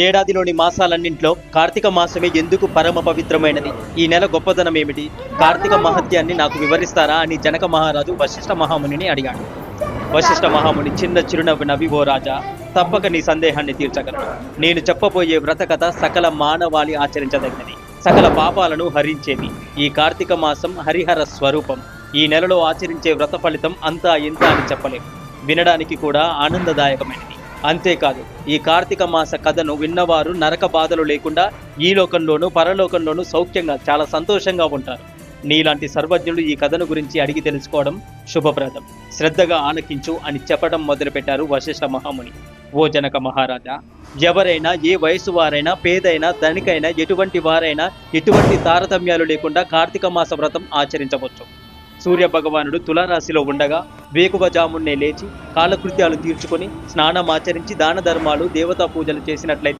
ఏడాదిలోని మాసాలన్నింట్లో కార్తీక మాసమే ఎందుకు పరమ పవిత్రమైనది? ఈ నెల గొప్పదనం ఏమిటి? కార్తీక మహత్యాన్ని నాకు వివరిస్తారా అని జనక మహారాజు వశిష్ఠ మహామునిని అడిగాడు. వశిష్ఠ మహాముని చిన్న చిరునవ్వు నవ్వి, ఓ రాజా, తప్పక నీ సందేహాన్ని తీర్చగలను. నేను చెప్పబోయే వ్రతకథ సకల మానవాళి ఆచరించదగినది, సకల పాపాలను హరించేది. ఈ కార్తీక మాసం హరిహర స్వరూపం. ఈ నెలలో ఆచరించే వ్రత ఫలితం అంతా ఇంత అని చెప్పలేం. వినడానికి కూడా ఆనందదాయకమైనది. అంతేకాదు, ఈ కార్తీక మాస కథను విన్నవారు నరక బాధలు లేకుండా ఈ లోకంలోనూ పరలోకంలోనూ సౌఖ్యంగా చాలా సంతోషంగా ఉంటారు. నీలాంటి సర్వజ్ఞులు ఈ కథను గురించి అడిగి తెలుసుకోవడం శుభప్రదం. శ్రద్ధగా ఆలకించు అని చెప్పడం మొదలుపెట్టారు వశిష్ఠ మహాముని. ఓ జనక మహారాజా, ఎవరైనా, ఏ వయసు వారైనా, పేదైనా ధనికైనా, ఎటువంటి వారైనా ఎటువంటి తారతమ్యాలు లేకుండా కార్తీక మాస వ్రతం ఆచరించవచ్చు. సూర్య భగవానుడు తులారాశిలో ఉండగా వేకువజామున్నే లేచి కాలకృత్యాలు తీర్చుకొని స్నానం ఆచరించి దాన ధర్మాలు దేవతా పూజలు చేసినట్లయితే